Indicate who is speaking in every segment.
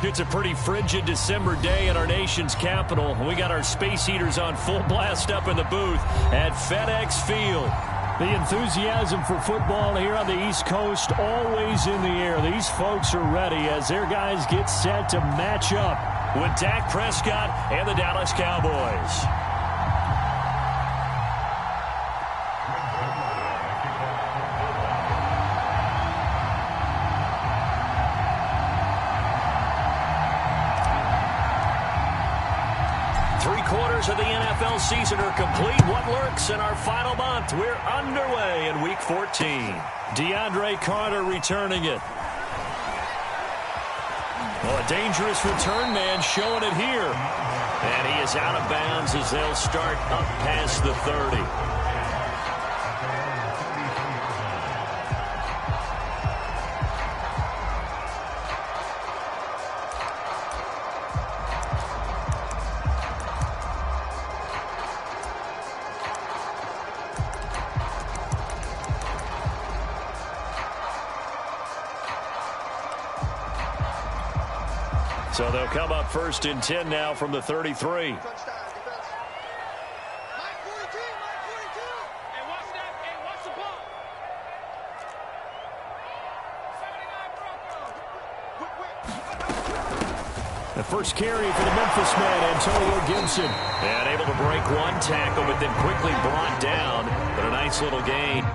Speaker 1: It's a pretty frigid December day in our nation's capital. We got our space heaters on full blast up in the booth at FedEx Field. The enthusiasm for football here on the East Coast always in the air. These folks are ready as their guys get set to match up with Dak Prescott and the Dallas Cowboys. Three-quarters of the NFL season are complete. What lurks in our final month? We're underway in Week 14. DeAndre Carter returning it. Well, a dangerous return man showing it here. And he is out of bounds as they'll start up past the 30. So they'll come up first and 10 now from the 33. The first carry for the Memphis man, Antonio Gibson. And able to break one tackle, but then quickly brought down. But a nice little gain.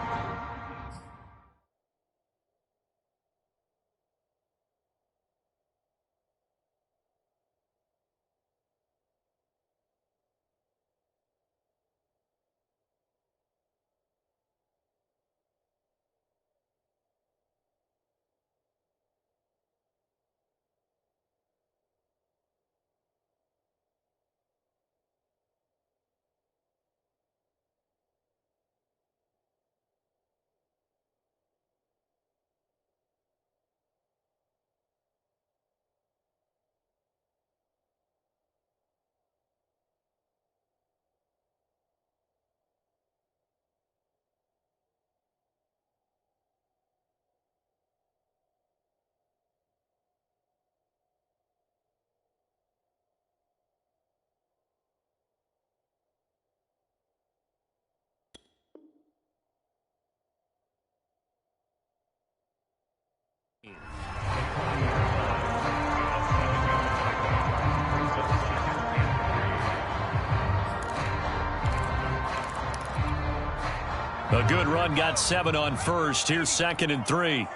Speaker 1: A good run, got 7 on first. Here's 2nd and 3.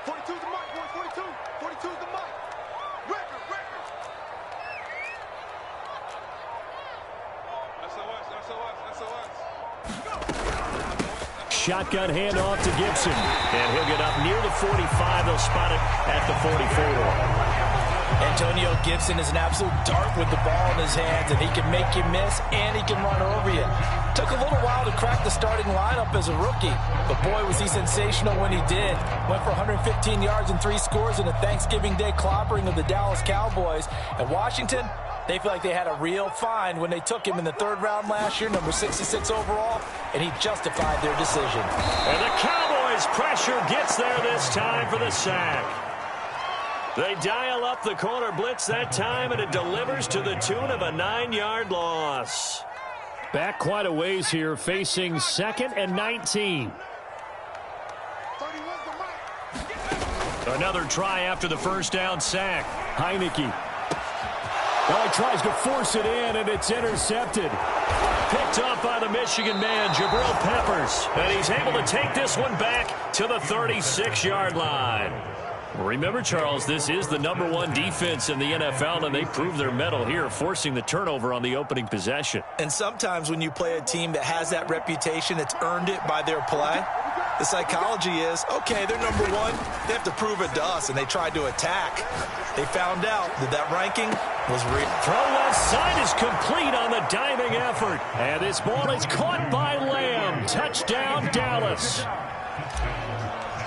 Speaker 2: 42's the mark, boys. 42. 42's the mark. Record. SOS.
Speaker 1: Shotgun handoff to Gibson. And he'll get up near the 45. They'll spot it at the 44.
Speaker 3: Antonio Gibson is an absolute dart with the ball in his hands, and he can make you miss, and he can run over you. Took a little while to crack the starting lineup as a rookie, but boy, was he sensational when he did. Went for 115 yards and 3 scores in a Thanksgiving Day clobbering of the Dallas Cowboys. And Washington, they feel like they had a real find when they took him in the 3rd round last year, number 66 overall, and he justified their decision.
Speaker 1: And the Cowboys' pressure gets there this time for the sack. They dial up the corner blitz that time, and it delivers to the tune of a 9-yard loss. Back quite a ways here, facing 2nd and 19. Another try after the first down sack. Heineke. Well, he tries to force it in, and it's intercepted. Picked off by the Michigan man, Jabril Peppers. And he's able to take this one back to the 36-yard line. Remember, Charles, this is the #1 defense in the NFL, and they prove their mettle here, forcing the turnover on the opening possession.
Speaker 3: And sometimes when you play a team that has that reputation, that's earned it by their play, the psychology is, okay, they're #1. They have to prove it to us, and they tried to attack. They found out that that ranking was real.
Speaker 1: Throw left side is complete on the diving effort. And this ball is caught by Lamb. Touchdown, Dallas.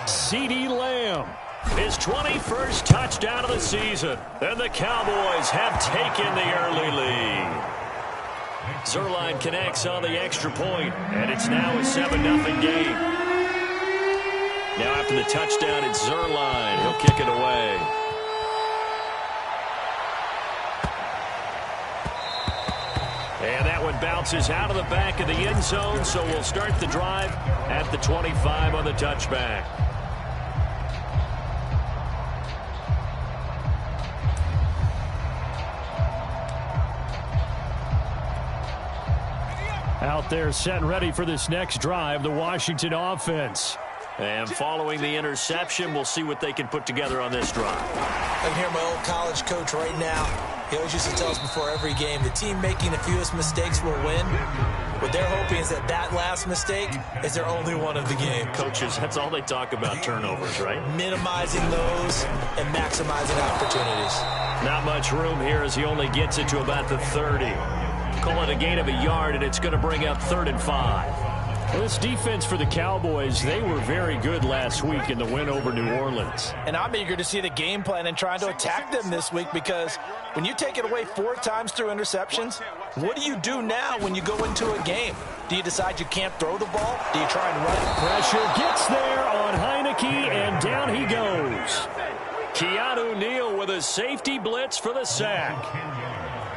Speaker 1: CeeDee Lamb. His 21st touchdown of the season. And the Cowboys have taken the early lead. Zuerlein connects on the extra point, and it's now a 7-0 game. Now after the touchdown, it's Zuerlein. He'll kick it away. bounces out of the back of the end zone, so we'll start the drive at the 25 on the touchback. Out there set and ready for this next drive, the Washington offense. And following the interception, we'll see what they can put together on this drive.
Speaker 3: I can hear my old college coach right now. He always used to tell us before every game, the team making the fewest mistakes will win. What they're hoping is that last mistake is their only one of the game.
Speaker 1: Coaches, that's all they talk about, turnovers, right?
Speaker 3: Minimizing those and maximizing opportunities.
Speaker 1: Not much room here as he only gets it to about the 30. Call it a gain of a yard, and it's going to bring up 3rd and 5. Well, this defense for the Cowboys, they were very good last week in the win over New Orleans.
Speaker 3: And I'm eager to see the game plan and trying to attack them this week, because when you take it away 4 times through interceptions, what do you do now when you go into a game? Do you decide you can't throw the ball? Do you try and run it?
Speaker 1: Pressure gets there on Heineke, and down he goes. Keanu Neal with a safety blitz for the sack.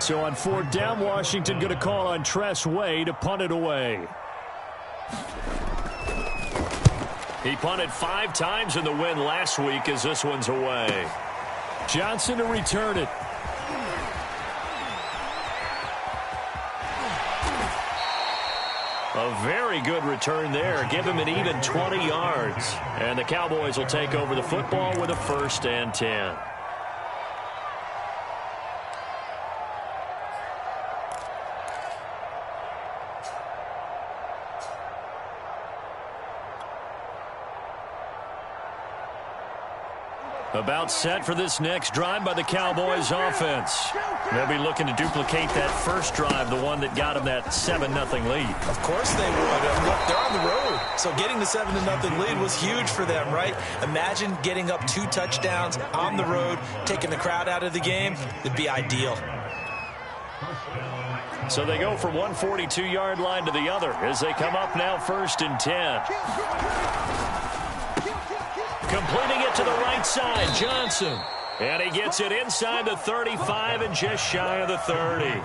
Speaker 1: So on 4th down, Washington going to call on Tress Way to punt it away. He punted 5 times in the win last week as this one's away. Johnson to return it. A very good return there. Give him an even 20 yards. And the Cowboys will take over the football with a 1st and 10. About set for this next drive by the Cowboys offense. They'll be looking to duplicate that first drive, the one that got them that 7-0 lead.
Speaker 3: Of course they would. Look, they're on the road. So getting the 7-0 lead was huge for them, right? Imagine getting up 2 touchdowns on the road, taking the crowd out of the game. It'd be ideal.
Speaker 1: So they go from 142-yard line to the other as they come up now 1st and 10. Completing it to the right side, Johnson. And he gets it inside the 35 and just shy of the 30.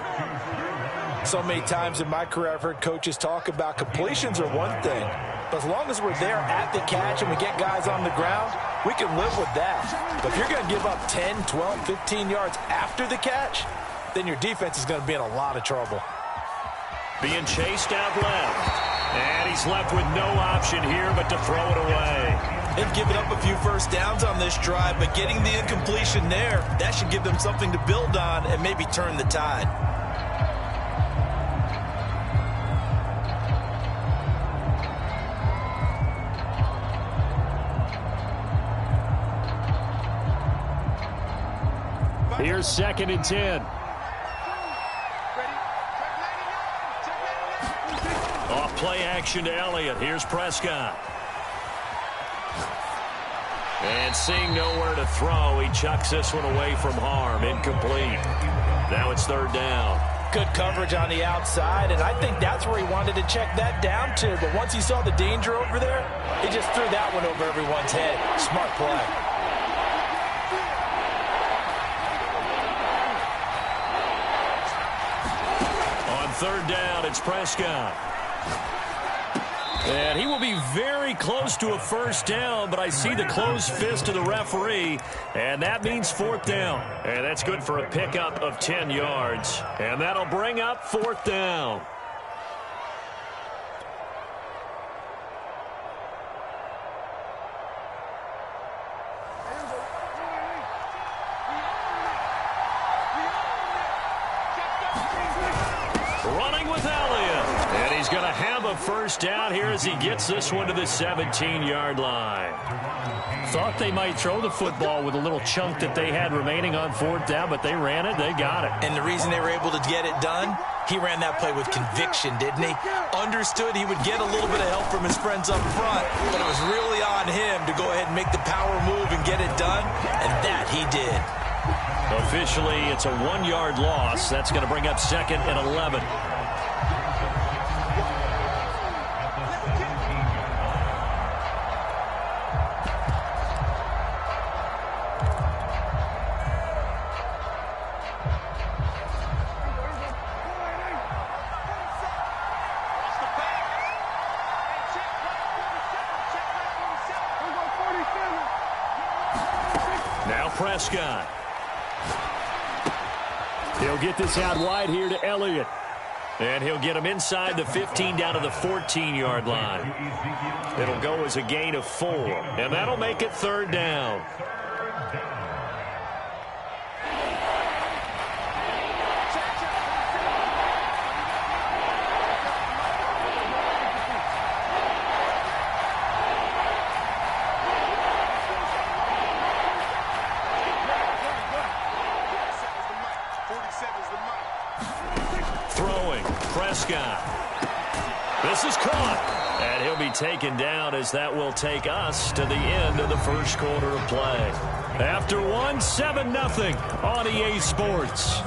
Speaker 3: So many times in my career I've heard coaches talk about completions are one thing. But as long as we're there at the catch and we get guys on the ground, we can live with that. But if you're going to give up 10, 12, 15 yards after the catch, then your defense is going to be in a lot of trouble.
Speaker 1: Being chased out left. And he's left with no option here but to throw it away.
Speaker 3: They've given up a few first downs on this drive, but getting the incompletion there, that should give them something to build on and maybe turn the tide.
Speaker 1: Here's 2nd and 10. Off play action to Elliott. Here's Prescott. And seeing nowhere to throw, he chucks this one away from harm. Incomplete. Now it's 3rd down.
Speaker 3: Good coverage on the outside, and I think that's where he wanted to check that down to. But once he saw the danger over there, he just threw that one over everyone's head. Smart play.
Speaker 1: On 3rd down, it's Prescott. And he will be very close to a 1st down, but I see the closed fist of the referee, and that means 4th down. And that's good for a pickup of 10 yards. And that'll bring up 4th down. Running with Elliott. And he's going to have a 1st down here as he gets this one to the 17-yard line. Thought they might throw the football with a little chunk that they had remaining on 4th down, but they ran it. They got it.
Speaker 3: And the reason they were able to get it done, he ran that play with conviction, didn't he? Understood he would get a little bit of help from his friends up front, but it was really on him to go ahead and make the power move and get it done, and that he did.
Speaker 1: Officially, it's a 1-yard loss. That's going to bring up 2nd and 11. Prescott. He'll get this out wide here to Elliott. And he'll get him inside the 15 down to the 14-yard line. It'll go as a gain of 4. And that'll make it 3rd down. Prescott. This is caught. And he'll be taken down as that will take us to the end of the first quarter of play. After one, 7-0 on EA Sports.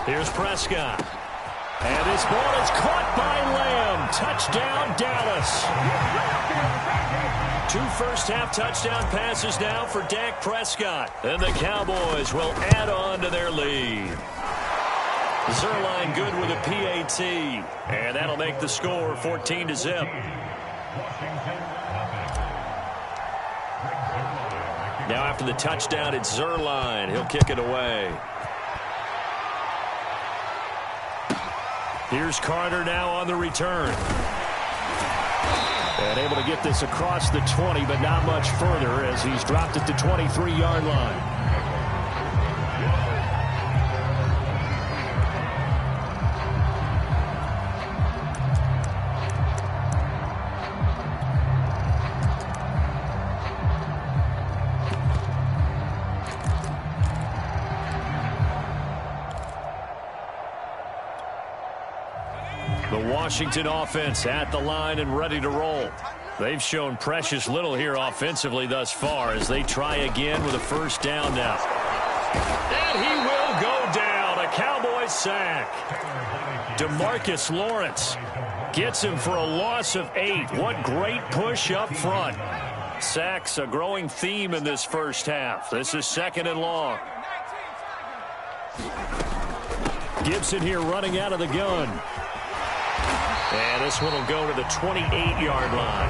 Speaker 1: Here's Prescott. And this ball is caught by Lamb. Touchdown, Dallas. 2 first-half touchdown passes now for Dak Prescott. And the Cowboys will add on to their lead. Zerline good with a PAT. And that'll make the score 14-0. Now after the touchdown, it's Zerline. He'll kick it away. Here's Carter now on the return. And able to get this across the 20, but not much further as he's dropped at the 23-yard line. Washington offense at the line and ready to roll. They've shown precious little here offensively thus far as they try again with a first down now. And he will go down. A Cowboys sack. DeMarcus Lawrence gets him for a loss of 8. What great push up front. Sacks a growing theme in this first half. This is 2nd and long. Gibson here running out of the gun. And this one will go to the 28-yard line.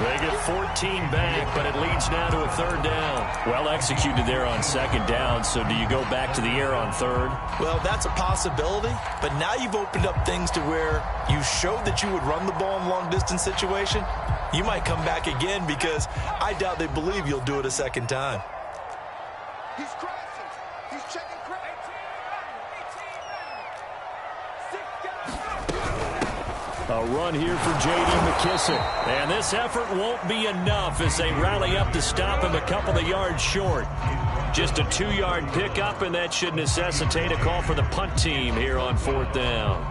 Speaker 1: They get 14 back, but it leads now to a 3rd down. Well executed there on 2nd down, so do you go back to the air on 3rd?
Speaker 3: Well, that's a possibility, but now you've opened up things to where you showed that you would run the ball in a long-distance situation. You might come back again because I doubt they believe you'll do it a 2nd time.
Speaker 2: He's crashing. He's checking crash.
Speaker 1: A run here for J.D. McKissick. And this effort won't be enough as they rally up to stop him a couple of yards short. Just a 2-yard pickup, and that should necessitate a call for the punt team here on 4th down.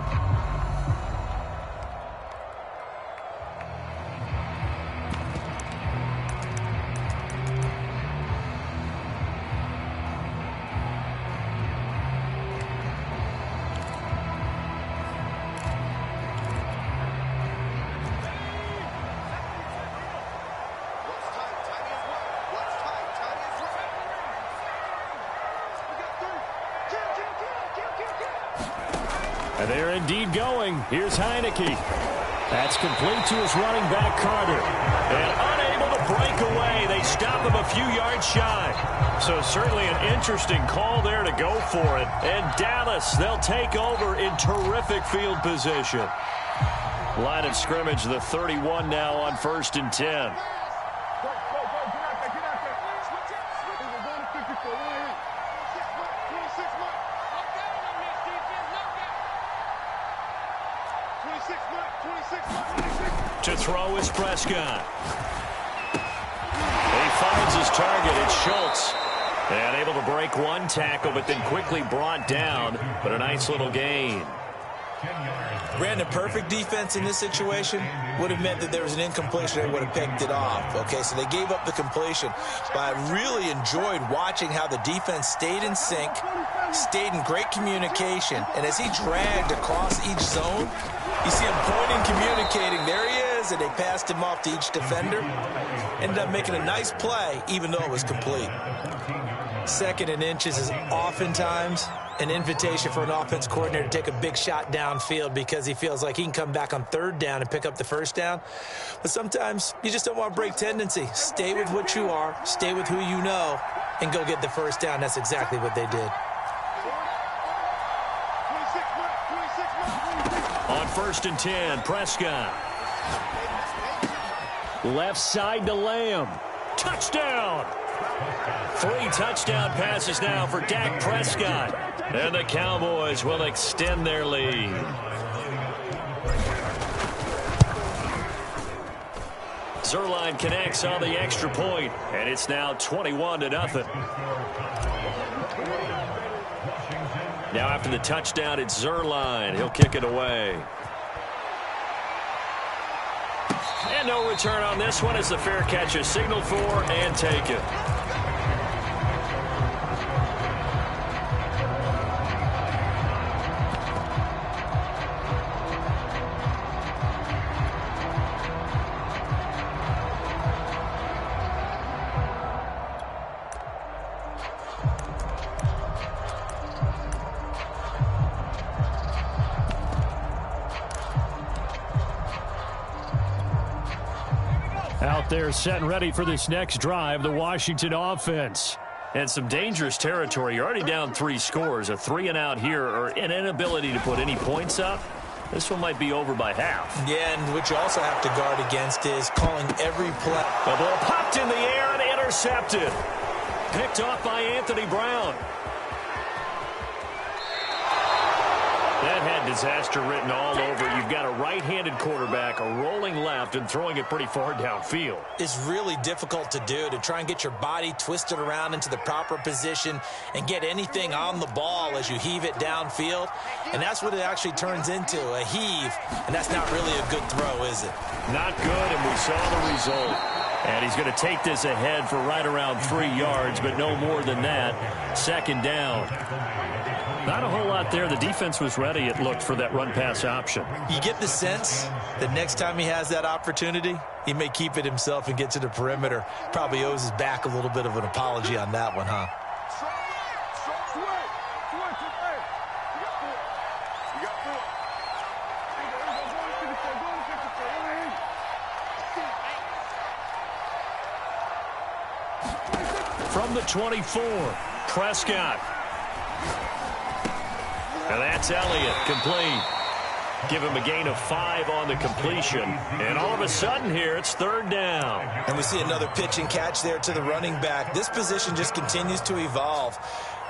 Speaker 1: And they're indeed going. Here's Heineke. That's complete to his running back, Carter. And unable to break away. They stop him a few yards shy. So certainly an interesting call there to go for it. And Dallas, they'll take over in terrific field position. Line of scrimmage, the 31 now on 1st and 10. To throw is Prescott. He finds his target. It's Schultz. And able to break one tackle, but then quickly brought down. But a nice little gain.
Speaker 3: Brandon, perfect defense in this situation would have meant that there was an incompletion. They would have picked it off. Okay, so they gave up the completion. But I really enjoyed watching how the defense stayed in sync, stayed in great communication. And as he dragged across each zone, you see him pointing, communicating. There he is. is, and they passed him off to each defender. Ended up making a nice play, even though it was complete. 2nd and inches is oftentimes an invitation for an offense coordinator to take a big shot downfield because he feels like he can come back on 3rd down and pick up the 1st down. But sometimes you just don't want to break tendency. Stay with what you are, stay with who you know, and go get the 1st down. That's exactly what they did.
Speaker 1: On 1st and 10, Prescott. Left side to Lamb. Touchdown! 3 touchdown passes now for Dak Prescott. And the Cowboys will extend their lead. Zuerlein connects on the extra point, and it's now 21-0. Now after the touchdown, it's Zuerlein. He'll kick it away. And no return on this one as the fair catch is signaled for and taken. Out there set and ready for this next drive, the Washington offense. And some dangerous territory. You're already down 3 scores. A 3-and-out here or an inability to put any points up. This one might be over by half.
Speaker 3: Yeah, and what you also have to guard against is calling every play.
Speaker 1: The ball popped in the air and intercepted. Picked off by Anthony Brown. That had disaster written all over. You've got a right-handed quarterback, a rolling left, and throwing it pretty far downfield.
Speaker 3: It's really difficult to do, to try and get your body twisted around into the proper position and get anything on the ball as you heave it downfield. And that's what it actually turns into, a heave. And that's not really a good throw, is it?
Speaker 1: Not good, and we saw the result. And he's going to take this ahead for right around 3 yards, but no more than that. 2nd down. Not a whole lot there. The defense was ready, it looked, for that run-pass option.
Speaker 3: You get the sense that next time he has that opportunity, he may keep it himself and get to the perimeter. Probably owes his back a little bit of an apology on that one, huh?
Speaker 1: From the 24, Prescott. And that's Elliott, complete. Give him a gain of 5 on the completion. And all of a sudden here, it's 3rd down.
Speaker 3: And we see another pitch and catch there to the running back. This position just continues to evolve.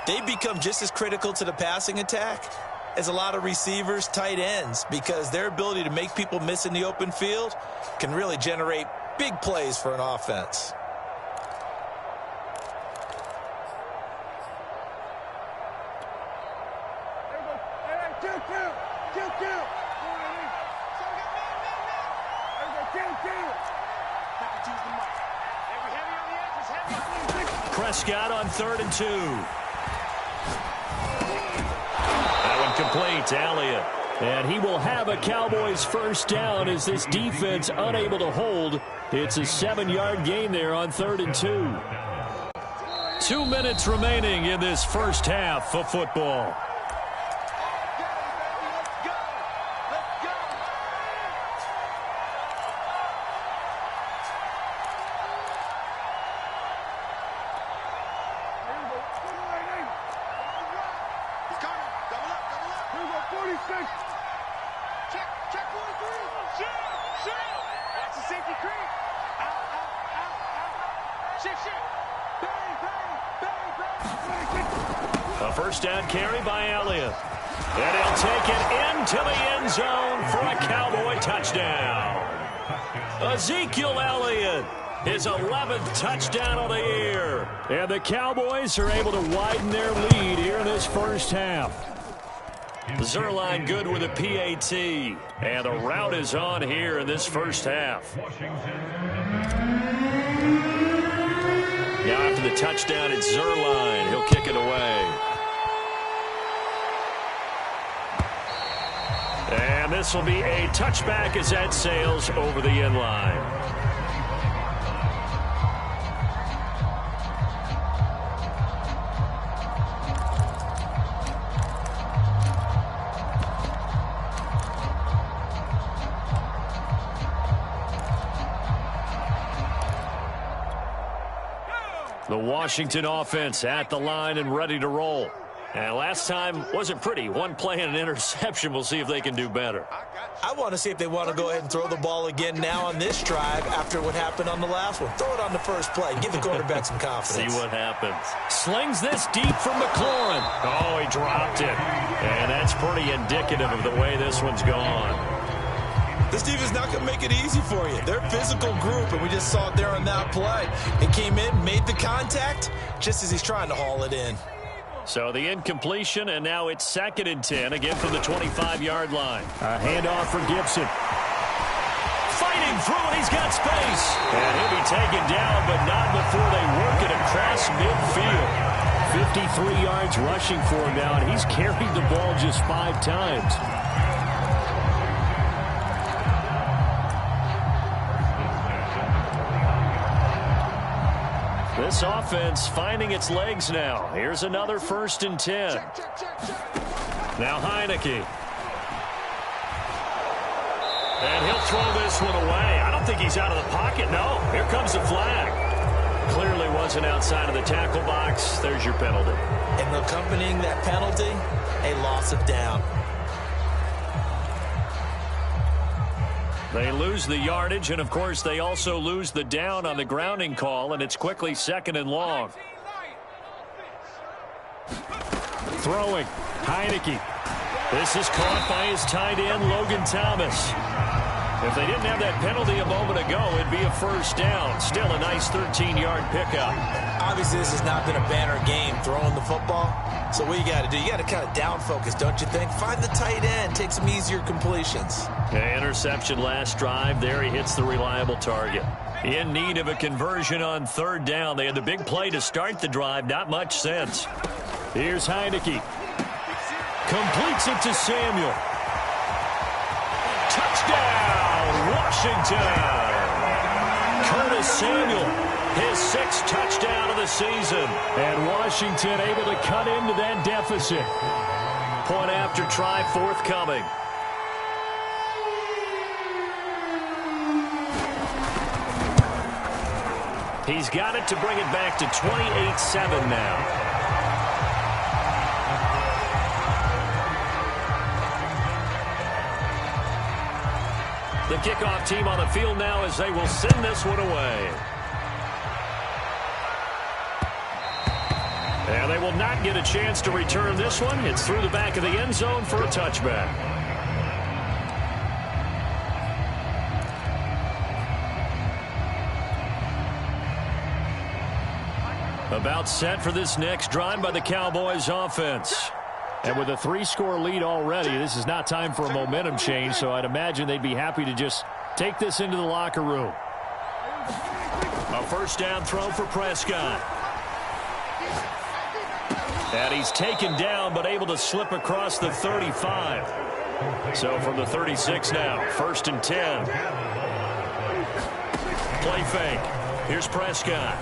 Speaker 3: They become just as critical to the passing attack as a lot of receivers, tight ends, because their ability to make people miss in the open field can really generate big plays for an offense.
Speaker 1: Prescott on 3rd and 2. That one complete to Elliott. And he will have a Cowboys 1st down as this defense unable to hold. It's a 7-yard gain there on 3rd and 2. 2 minutes remaining in this first half of football. A 1st down carry by Elliott. And he'll take it into the end zone for a Cowboy touchdown. Ezekiel Elliott, his 11th touchdown of the year. And the Cowboys are able to widen their lead here in this first half. Zuerlein good with a PAT. And the route is on here in this first half. Now after the touchdown, it's Zuerlein. He'll kick it away. And And this will be a touchback as that sails over the end line. The Washington offense at the line and ready to roll. And last time wasn't pretty. One play and an interception. We'll see if they can do better.
Speaker 3: I want to see if they want to go ahead and throw the ball again now on this drive after what happened on the last one. Throw it on the first play. Give the quarterback some confidence.
Speaker 1: See what happens. Slings this deep from McLaurin. Oh, he dropped it. And that's pretty indicative of the way this one's gone.
Speaker 3: This defense not going to make it easy for you. They're a physical group, and we just saw it there on that play. It came in, made the contact, just as he's trying to haul it in.
Speaker 1: So the incompletion, and now it's 2nd and 10, again from the 25-yard line. A handoff for Gibson. Fighting through, and he's got space. And he'll be taken down, but not before they work it across midfield. 53 yards rushing for him now, and he's carried the ball just 5 times. This offense finding its legs now. Here's another 1st and 10. Now Heineke. And he'll throw this one away. I don't think he's out of the pocket. No, here comes the flag. Clearly wasn't outside of the tackle box. There's your penalty.
Speaker 3: And accompanying that penalty, a loss of down.
Speaker 1: They lose the yardage, and, of course, they also lose the down on the grounding call, and it's quickly 2nd and long. Throwing. Heineke. This is caught by his tight end, Logan Thomas. If they didn't have that penalty a moment ago, it'd be a 1st down. Still a nice 13-yard pickup.
Speaker 3: Obviously, this has not been a banner game throwing the football. So what you got to do, you got to kind of down focus, don't you think? Find the tight end, take some easier completions.
Speaker 1: Yeah, interception last drive. There he hits the reliable target. In need of a conversion on 3rd down. They had the big play to start the drive. Not much sense. Here's Heineke. Completes it to Samuel. Touchdown, Washington. Curtis Samuel, his 6th touchdown of the season. And Washington able to cut into that deficit. Point after try forthcoming. He's got it to bring it back to 28-7 now. The kickoff team on the field now as they will send this one away. And they will not get a chance to return this one. It's through the back of the end zone for a touchback. About set for this next drive by the Cowboys offense. And with a 3-score lead already, this is not time for a momentum change, so I'd imagine they'd be happy to just take this into the locker room. A 1st down throw for Prescott. And he's taken down, but able to slip across the 35. So from the 36 now, 1st and 10. Play fake. Here's Prescott.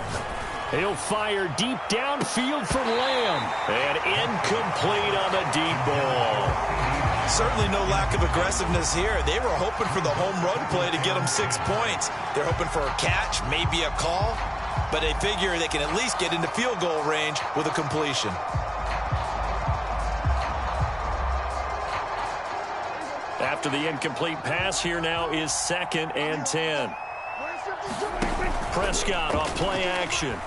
Speaker 1: He'll fire deep downfield for Lamb. And incomplete on the deep ball.
Speaker 3: Certainly no lack of aggressiveness here. They were hoping for the home run play to get them 6 points. They're hoping for a catch, maybe a call. But they figure they can at least get into field goal range with a completion.
Speaker 1: After the incomplete pass, here now is 2nd and 10. Prescott off play action.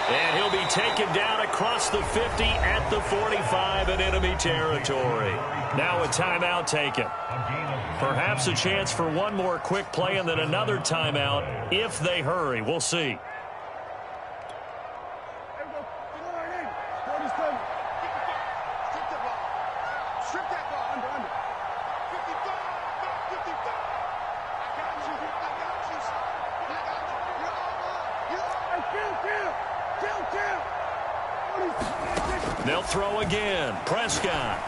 Speaker 1: And he'll be taken down across the 50 at the 45 in enemy territory. Now a timeout taken. Perhaps a chance for one more quick play and then another timeout if they hurry. We'll see. They'll throw again. Prescott.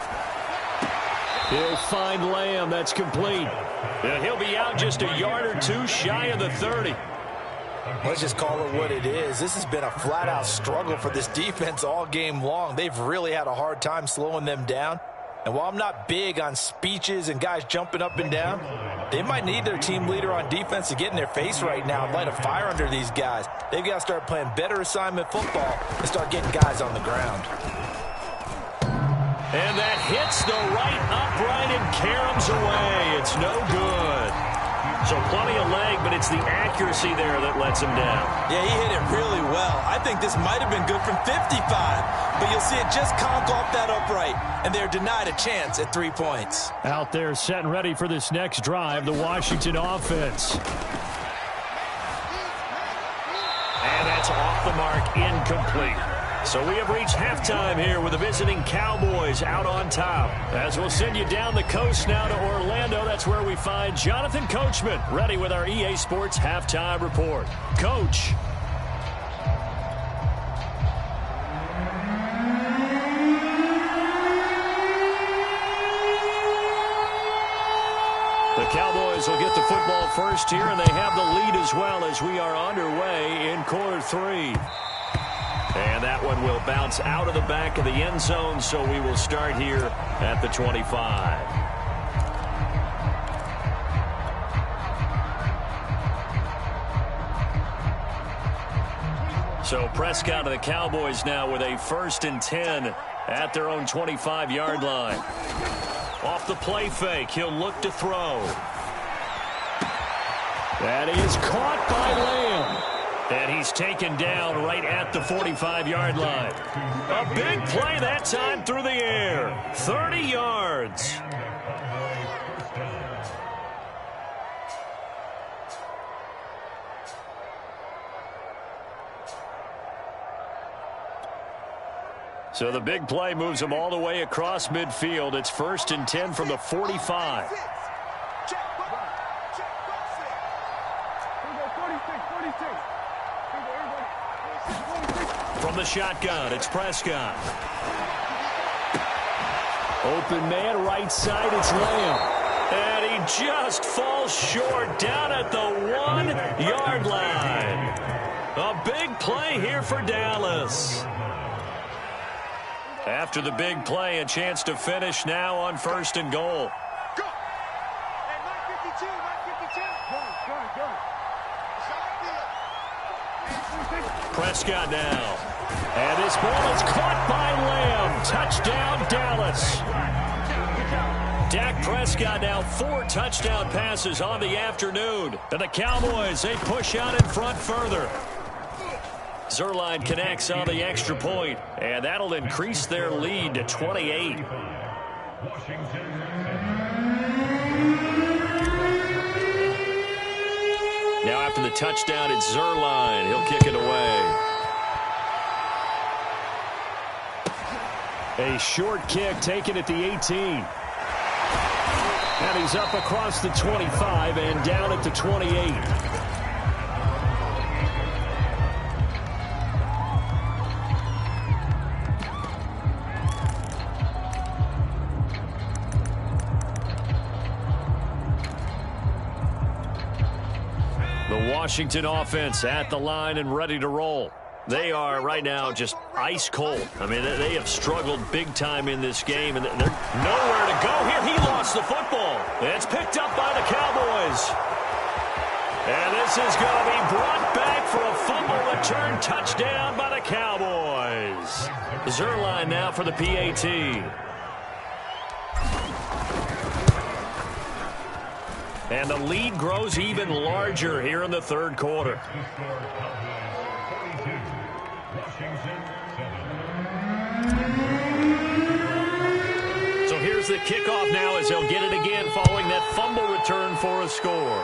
Speaker 1: He'll find Lamb. That's complete. And he'll be out just a yard or two shy of the 30.
Speaker 3: Let's just call it what it is. This has been a flat-out struggle for this defense all game long. They've really had a hard time slowing them down. And while I'm not big on speeches and guys jumping up and down, they might need their team leader on defense to get in their face right now and light a fire under these guys. They've got to start playing better assignment football and start getting guys on the ground.
Speaker 1: And that hits the right upright and caroms away. It's no good. So plenty of leg, but it's the accuracy there that lets him down.
Speaker 3: Yeah, he hit it really well. I think this might have been good from 55, but you'll see it just conk off that upright, and they're denied a chance at 3 points.
Speaker 1: Out there set and ready for this next drive, the Washington offense. And that's off the mark, incomplete. So we have reached halftime here with the visiting Cowboys out on top. As we'll send you down the coast now to Orlando, that's where we find Jonathan Coachman, ready with our EA Sports halftime report. Coach. The Cowboys will get the football first here, and they have the lead as well as we are underway in quarter 3. And that one will bounce out of the back of the end zone, so we will start here at the 25. So Prescott of the Cowboys now with a 1st and 10 at their own 25-yard line. Off the play fake, he'll look to throw. That is caught by Lamb. And he's taken down right at the 45-yard line. A big play that time through the air. 30 yards. So the big play moves him all the way across midfield. It's 1st and 10 from the 45. From the shotgun, it's Prescott. Open man, right side, it's Lamb. And he just falls short down at the 1-yard line. A big play here for Dallas. After the big play, a chance to finish now on 1st and goal.
Speaker 2: Go! Hey, Mike 52, Mike 52.
Speaker 1: Prescott now. And this ball is caught by Lamb. Touchdown, Dallas. Dak Prescott now 4 touchdown passes on the afternoon. And the Cowboys, they push out in front further. Zerline connects on the extra point, and that'll increase their lead to 28. Now after the touchdown, it's Zerline. He'll kick it away. A short kick taken at the 18. And he's up across the 25 and down at the 28. The Washington offense at the line and ready to roll. They are right now just ice cold. I mean, they have struggled big time in this game, and they're nowhere to go here. He lost the football. It's picked up by the Cowboys. And this is going to be brought back for a fumble return touchdown by the Cowboys. Zerline now for the PAT. And the lead grows even larger here in the 3rd quarter. So here's the kickoff now as they'll get it again following that fumble return for a score.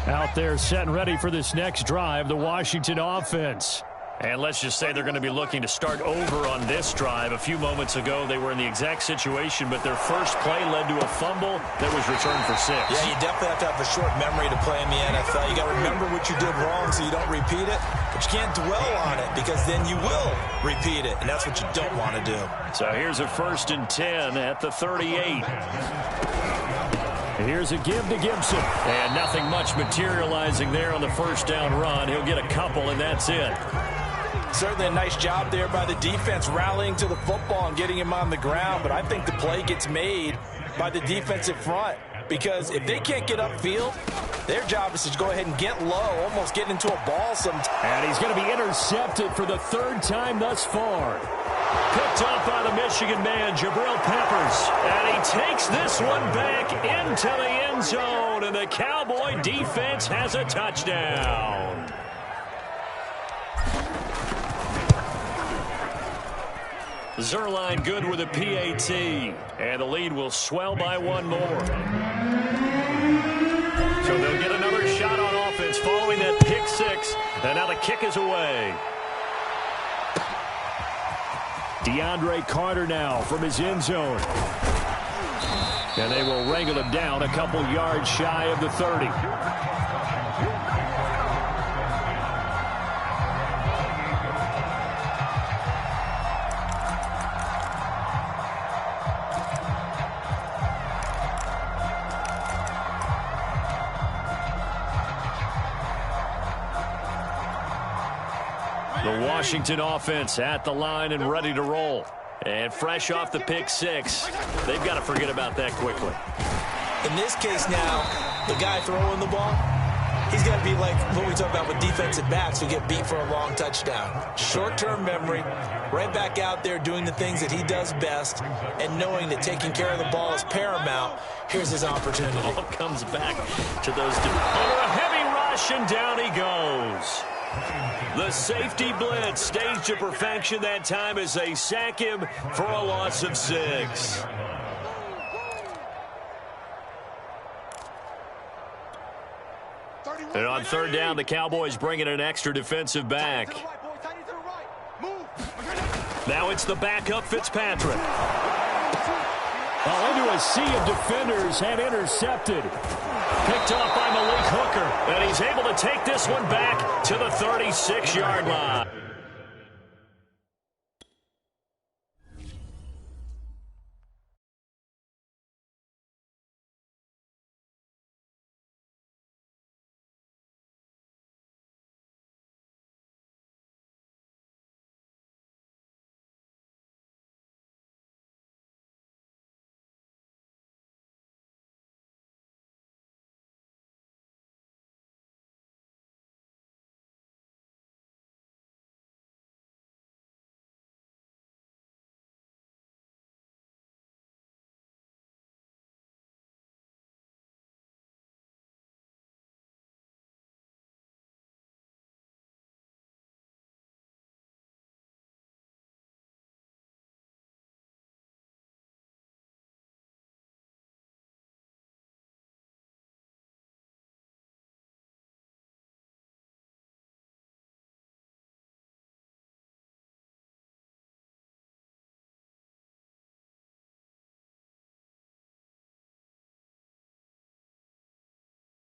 Speaker 1: Out there set and ready for this next drive, the Washington offense. And let's just say they're going to be looking to start over on this drive. A few moments ago, they were in the exact situation, but their first play led to a fumble that was returned for 6.
Speaker 3: Yeah, you definitely have to have a short memory to play in the NFL. You got to remember what you did wrong so you don't repeat it, but you can't dwell on it because then you will repeat it, and that's what you don't want to do.
Speaker 1: So here's a 1st and 10 at the 38. Here's a give to Gibson. And nothing much materializing there on the first down run. He'll get a couple, and that's it.
Speaker 3: Certainly a nice job there by the defense rallying to the football and getting him on the ground, but I think the play gets made by the defensive front because if they can't get upfield, their job is to go ahead and get low, almost get into a ball sometimes.
Speaker 1: And he's going to be intercepted for the 3rd time thus far. Picked up by the Michigan man, Jabril Peppers. And he takes this one back into the end zone, and the Cowboy defense has a touchdown. Zerline good with a PAT, and the lead will swell by 1 more. So they'll get another shot on offense following that pick 6, and now the kick is away. DeAndre Carter now from his end zone. And they will wrangle him down a couple yards shy of the 30. The Washington offense at the line and ready to roll. And fresh off the pick 6, they've got to forget about that quickly.
Speaker 3: In this case now, the guy throwing the ball, he's got to be like what we talk about with defensive backs who get beat for a long touchdown. Short-term memory, right back out there doing the things that he does best, and knowing that taking care of the ball is paramount. Here's his opportunity.
Speaker 1: Ball comes back to those. Under a heavy rush, and down he goes. The safety blitz staged to perfection that time as they sack him for a loss of 6. And on 3rd down, the Cowboys bring in an extra defensive back. Now it's the backup Fitzpatrick. Well, into a sea of defenders and intercepted. Picked off by Malik Hooker, and he's able to take this one back to the 36-yard line.